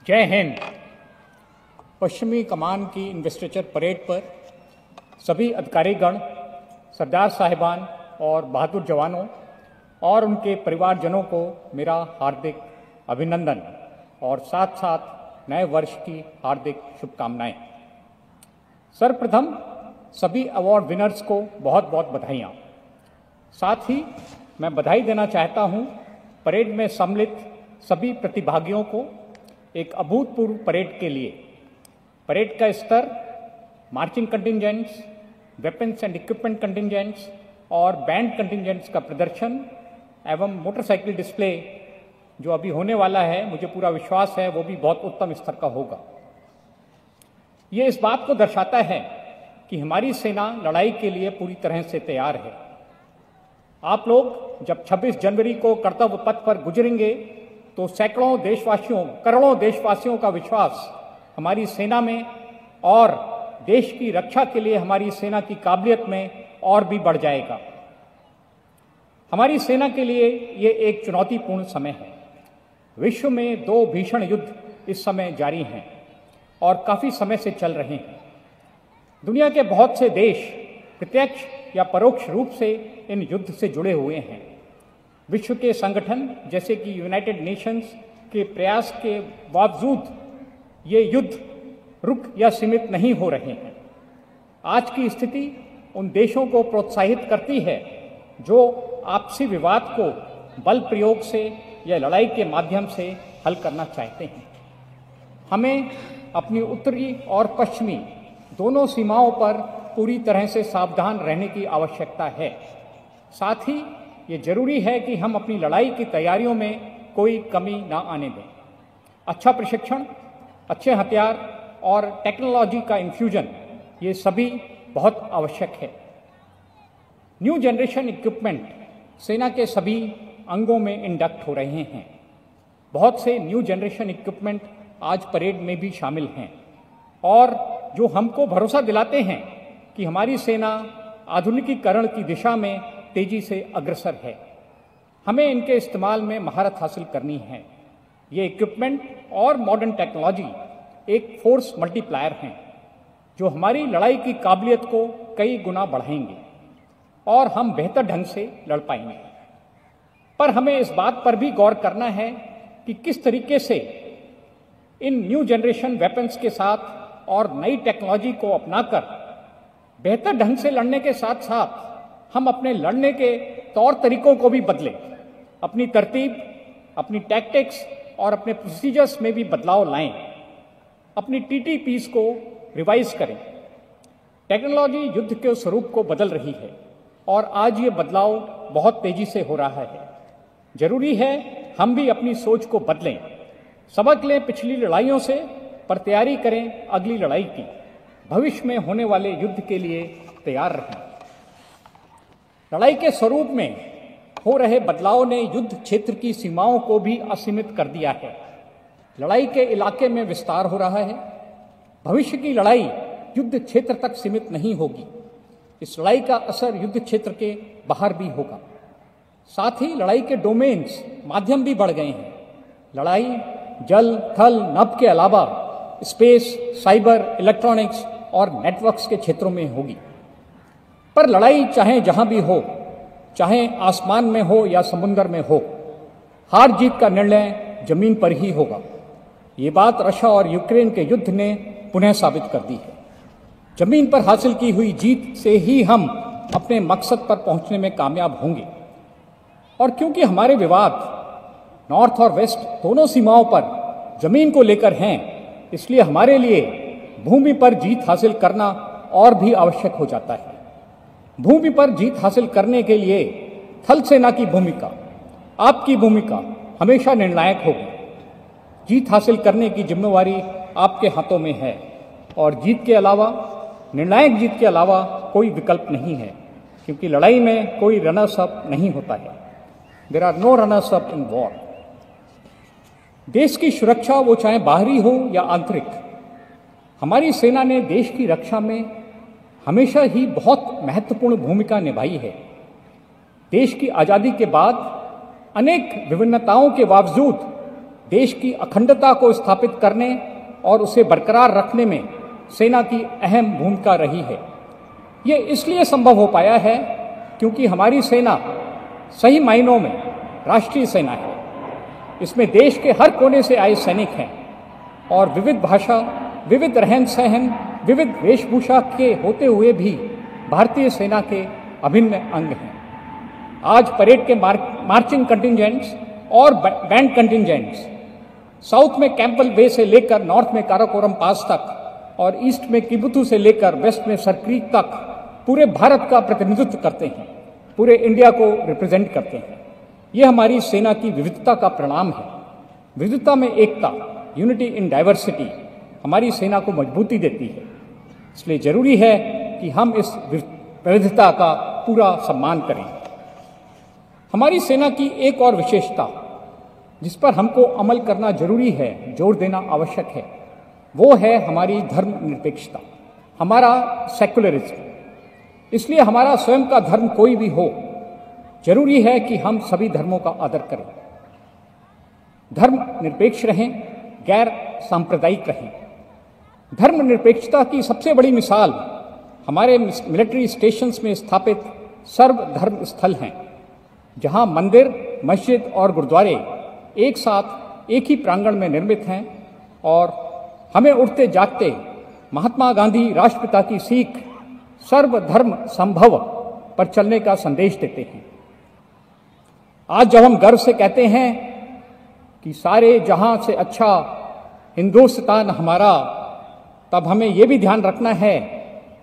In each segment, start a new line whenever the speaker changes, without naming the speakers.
जय हिंद। पश्चिमी कमान की इन्वेस्टिचर परेड पर सभी अधिकारीगण, सरदार साहिबान और बहादुर जवानों और उनके परिवारजनों को मेरा हार्दिक अभिनंदन और साथ साथ नए वर्ष की हार्दिक शुभकामनाएं। सर्वप्रथम सभी अवार्ड विनर्स को बहुत बहुत बधाइयाँ। साथ ही मैं बधाई देना चाहता हूँ परेड में सम्मिलित सभी प्रतिभागियों को एक अभूतपूर्व परेड के लिए। परेड का स्तर मार्चिंग कंटिंजेंट्स, वेपन्स एंड इक्विपमेंट कंटिंजेंट्स और बैंड कंटिंजेंट्स का प्रदर्शन एवं मोटरसाइकिल डिस्प्ले जो अभी होने वाला है, मुझे पूरा विश्वास है वो भी बहुत उत्तम स्तर का होगा। ये इस बात को दर्शाता है कि हमारी सेना लड़ाई के लिए पूरी तरह से तैयार है। आप लोग जब 26 जनवरी को कर्तव्य पथ पर गुजरेंगे तो सैकड़ों देशवासियों, करोड़ों देशवासियों का विश्वास हमारी सेना में और देश की रक्षा के लिए हमारी सेना की काबिलियत में और भी बढ़ जाएगा। हमारी सेना के लिए ये एक चुनौतीपूर्ण समय है। विश्व में 2 भीषण युद्ध इस समय जारी हैं और काफी समय से चल रहे हैं। दुनिया के बहुत से देश प्रत्यक्ष या परोक्ष रूप से इन युद्ध से जुड़े हुए हैं। विश्व के संगठन जैसे कि यूनाइटेड नेशंस के प्रयास के बावजूद ये युद्ध रुक या सीमित नहीं हो रहे हैं। आज की स्थिति उन देशों को प्रोत्साहित करती है जो आपसी विवाद को बल प्रयोग से या लड़ाई के माध्यम से हल करना चाहते हैं। हमें अपनी उत्तरी और पश्चिमी दोनों सीमाओं पर पूरी तरह से सावधान रहने की आवश्यकता है। साथ ही ये जरूरी है कि हम अपनी लड़ाई की तैयारियों में कोई कमी ना आने दें। अच्छा प्रशिक्षण, अच्छे हथियार और टेक्नोलॉजी का इन्फ्यूजन ये सभी बहुत आवश्यक है। न्यू जनरेशन इक्विपमेंट सेना के सभी अंगों में इंडक्ट हो रहे हैं। बहुत से न्यू जनरेशन इक्विपमेंट आज परेड में भी शामिल हैं और जो हमको भरोसा दिलाते हैं कि हमारी सेना आधुनिकीकरण की दिशा में तेजी से अग्रसर है। हमें इनके इस्तेमाल में महारत हासिल करनी है। ये इक्विपमेंट और मॉडर्न टेक्नोलॉजी एक फोर्स मल्टीप्लायर हैं जो हमारी लड़ाई की काबिलियत को कई गुना बढ़ाएंगे और हम बेहतर ढंग से लड़ पाएंगे। पर हमें इस बात पर भी गौर करना है कि किस तरीके से इन न्यू जनरेशन वेपन्स के साथ और नई टेक्नोलॉजी को अपनाकर बेहतर ढंग से लड़ने के साथ साथ हम अपने लड़ने के तौर तरीकों को भी बदलें। अपनी तरतीब, अपनी टैक्टिक्स और अपने प्रोसीजर्स में भी बदलाव लाएं। अपनी टीटीपीस को रिवाइज करें। टेक्नोलॉजी युद्ध के स्वरूप को बदल रही है और आज ये बदलाव बहुत तेजी से हो रहा है। जरूरी है हम भी अपनी सोच को बदलें, सबक लें पिछली लड़ाइयों से, पर तैयारी करें अगली लड़ाई की। भविष्य में होने वाले युद्ध के लिए तैयार रहें। लड़ाई के स्वरूप में हो रहे बदलाव ने युद्ध क्षेत्र की सीमाओं को भी असीमित कर दिया है। लड़ाई के इलाके में विस्तार हो रहा है। भविष्य की लड़ाई युद्ध क्षेत्र तक सीमित नहीं होगी। इस लड़ाई का असर युद्ध क्षेत्र के बाहर भी होगा। साथ ही लड़ाई के डोमेन्स, माध्यम भी बढ़ गए हैं। लड़ाई जल, थल, नभ के अलावा स्पेस, साइबर, इलेक्ट्रॉनिक्स और नेटवर्क्स के क्षेत्रों में होगी। पर लड़ाई चाहे जहां भी हो, चाहे आसमान में हो या समुद्र में हो, हार जीत का निर्णय जमीन पर ही होगा। ये बात रशिया और यूक्रेन के युद्ध ने पुनः साबित कर दी है। जमीन पर हासिल की हुई जीत से ही हम अपने मकसद पर पहुंचने में कामयाब होंगे। और क्योंकि हमारे विवाद नॉर्थ और वेस्ट दोनों सीमाओं पर जमीन को लेकर हैं, इसलिए हमारे लिए भूमि पर जीत हासिल करना और भी आवश्यक हो जाता है। भूमि पर जीत हासिल करने के लिए थल सेना की भूमिका, आपकी भूमिका हमेशा निर्णायक होगी। जीत हासिल करने की जिम्मेवारी आपके हाथों में है और जीत के अलावा, निर्णायक जीत के अलावा कोई विकल्प नहीं है, क्योंकि लड़ाई में कोई रनर्स अप नहीं होता है। There are no runners up in war. देश की सुरक्षा वो चाहे बाहरी हो या आंतरिक, हमारी सेना ने देश की रक्षा में हमेशा ही बहुत महत्वपूर्ण भूमिका निभाई है। देश की आज़ादी के बाद अनेक विभिन्नताओं के बावजूद देश की अखंडता को स्थापित करने और उसे बरकरार रखने में सेना की अहम भूमिका रही है। ये इसलिए संभव हो पाया है क्योंकि हमारी सेना सही मायनों में राष्ट्रीय सेना है। इसमें देश के हर कोने से आए सैनिक हैं और विविध भाषा, विविध रहन सहन, विविध वेशभूषा के होते हुए भी भारतीय सेना के अभिन्न अंग हैं। आज परेड के मार्चिंग कंटिंजेंट्स और बैंड कंटिंजेंट्स साउथ में कैंपबेल बे से लेकर नॉर्थ में काराकोरम पास तक और ईस्ट में किबुथु से लेकर वेस्ट में सर क्रीक तक पूरे भारत का प्रतिनिधित्व करते हैं, पूरे इंडिया को रिप्रेजेंट करते हैं। ये हमारी सेना की विविधता का परिणाम है। विविधता में एकता, यूनिटी इन डाइवर्सिटी, हमारी सेना को मजबूती देती है। इसलिए जरूरी है कि हम इस विविधता का पूरा सम्मान करें। हमारी सेना की एक और विशेषता जिस पर हमको अमल करना जरूरी है, जोर देना आवश्यक है, वो है हमारी धर्मनिरपेक्षता, हमारा सेक्युलरिज्म। इसलिए हमारा स्वयं का धर्म कोई भी हो, जरूरी है कि हम सभी धर्मों का आदर करें, धर्म निरपेक्ष रहें, गैर सांप्रदायिक रहें। धर्मनिरपेक्षता की सबसे बड़ी मिसाल हमारे मिलिट्री स्टेशंस में स्थापित सर्वधर्म स्थल हैं, जहां मंदिर, मस्जिद और गुरुद्वारे एक साथ एक ही प्रांगण में निर्मित हैं और हमें उठते जागते महात्मा गांधी राष्ट्रपिता की सीख सर्वधर्म संभव पर चलने का संदेश देते हैं। आज जब हम गर्व से कहते हैं कि सारे जहां से अच्छा हिंदुस्तान हमारा, तब हमें यह भी ध्यान रखना है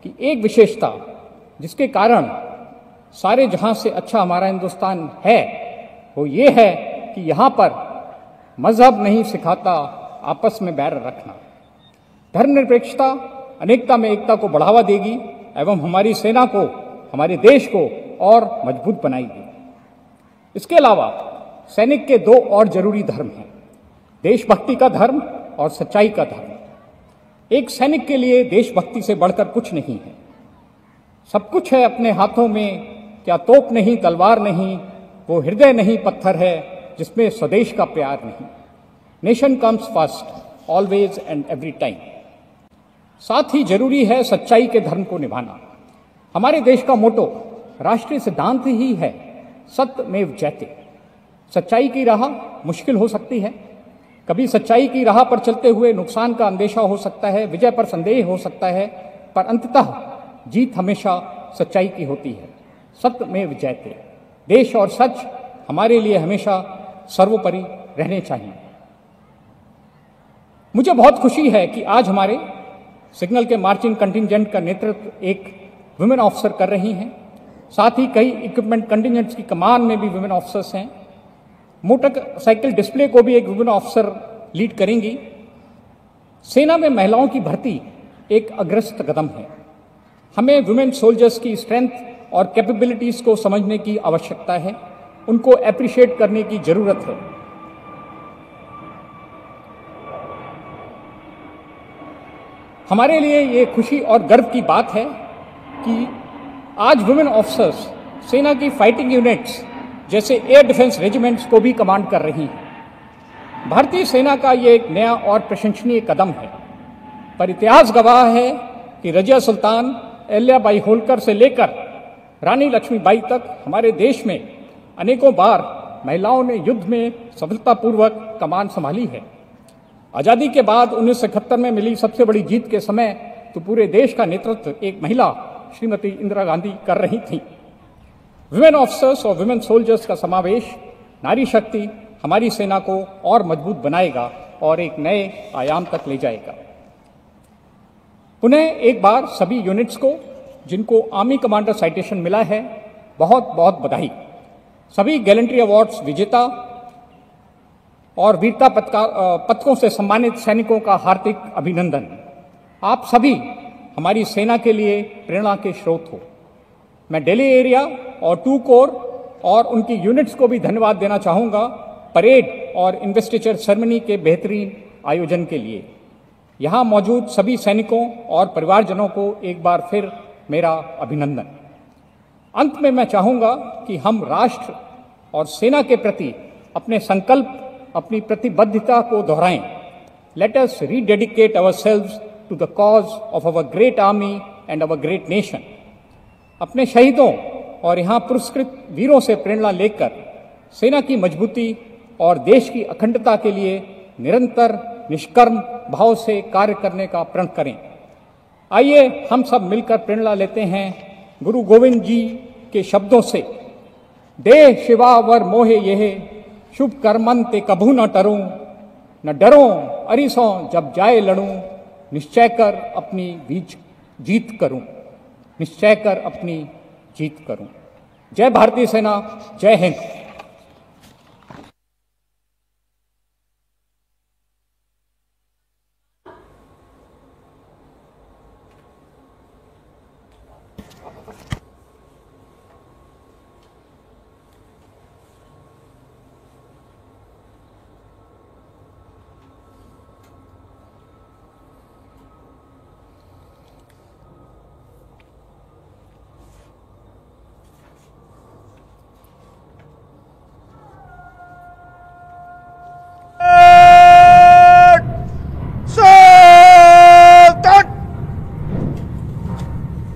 कि एक विशेषता जिसके कारण सारे जहां से अच्छा हमारा हिंदुस्तान है, वो ये है कि यहां पर मजहब नहीं सिखाता आपस में बैर रखना। धर्मनिरपेक्षता अनेकता में एकता को बढ़ावा देगी एवं हमारी सेना को, हमारे देश को और मजबूत बनाएगी। इसके अलावा सैनिक के दो और जरूरी धर्म हैं, देशभक्ति का धर्म और सच्चाई का धर्म। एक सैनिक के लिए देशभक्ति से बढ़कर कुछ नहीं है। सब कुछ है अपने हाथों में, क्या तोप नहीं, तलवार नहीं, वो हृदय नहीं, पत्थर है जिसमें स्वदेश का प्यार नहीं। Nation comes first, always and every time. साथ ही जरूरी है सच्चाई के धर्म को निभाना। हमारे देश का मोटो, राष्ट्रीय सिद्धांत ही है सत्यमेव जयते। सच्चाई की राह मुश्किल हो सकती है, कभी सच्चाई की राह पर चलते हुए नुकसान का अंदेशा हो सकता है, विजय पर संदेह हो सकता है, पर अंततः जीत हमेशा सच्चाई की होती है। सत्यमेव जयते। देश और सच हमारे लिए हमेशा सर्वोपरि रहने चाहिए। मुझे बहुत खुशी है कि आज हमारे सिग्नल के मार्चिंग कंटिंजेंट का नेतृत्व एक वुमेन ऑफिसर कर रही हैं। साथ ही कई इक्विपमेंट कंटिंजेंट्स की कमान में भी वुमेन ऑफिसर्स हैं। मोटरसाइकिल डिस्प्ले को भी एक वुमेन ऑफिसर लीड करेंगी। सेना में महिलाओं की भर्ती एक अग्रस्त कदम है। हमें वुमेन सोल्जर्स की स्ट्रेंथ और कैपेबिलिटीज को समझने की आवश्यकता है, उनको एप्रिशिएट करने की जरूरत है। हमारे लिए ये खुशी और गर्व की बात है कि आज वुमेन ऑफिसर्स सेना की फाइटिंग यूनिट्स जैसे एयर डिफेंस रेजिमेंट्स को भी कमांड कर रही हैं। भारतीय सेना का ये एक नया और प्रशंसनीय कदम है, पर इतिहास गवाह है कि रजिया सुल्तान, अहिल्याबाई होलकर से लेकर रानी लक्ष्मीबाई तक हमारे देश में अनेकों बार महिलाओं ने युद्ध में सफलतापूर्वक कमान संभाली है। आजादी के बाद 1971 में मिली सबसे बड़ी जीत के समय तो पूरे देश का नेतृत्व एक महिला श्रीमती इंदिरा गांधी कर रही थी। वुमेन ऑफिसर्स और वुमेन सोल्जर्स का समावेश नारी शक्ति हमारी सेना को और मजबूत बनाएगा और एक नए आयाम तक ले जाएगा। पुनः एक बार सभी यूनिट्स को जिनको आर्मी कमांडर साइटेशन मिला है, बहुत बहुत बधाई। सभी गैलेंट्री अवार्ड्स विजेता और वीरता पदकों से सम्मानित सैनिकों का हार्दिक अभिनंदन। आप सभी हमारी सेना के लिए प्रेरणा के स्रोत हो। मैं दिल्ली एरिया और 2 कोर और उनकी यूनिट्स को भी धन्यवाद देना चाहूँगा परेड और इन्वेस्टिचर सेरेमनी के बेहतरीन आयोजन के लिए। यहाँ मौजूद सभी सैनिकों और परिवारजनों को एक बार फिर मेरा अभिनंदन। अंत में मैं चाहूँगा कि हम राष्ट्र और सेना के प्रति अपने संकल्प, अपनी प्रतिबद्धता को दोहराएं। Let us rededicate ourselves to the cause of our great army and our great nation. अपने शहीदों और यहाँ पुरस्कृत वीरों से प्रेरणा लेकर सेना की मजबूती और देश की अखंडता के लिए निरंतर निष्कर्म भाव से कार्य करने का प्रण करें। आइए हम सब मिलकर प्रेरणा लेते हैं गुरु गोविंद जी के शब्दों से। दे शिवा वर मोहे यह शुभ कर्मन ते कभू न टरूं, न डरूं अरिसों जब जाए लड़ूं, निश्चय कर अपनी जीत करूं, निश्चय कर अपनी जीत करूं। जय भारतीय सेना, जय हिंद।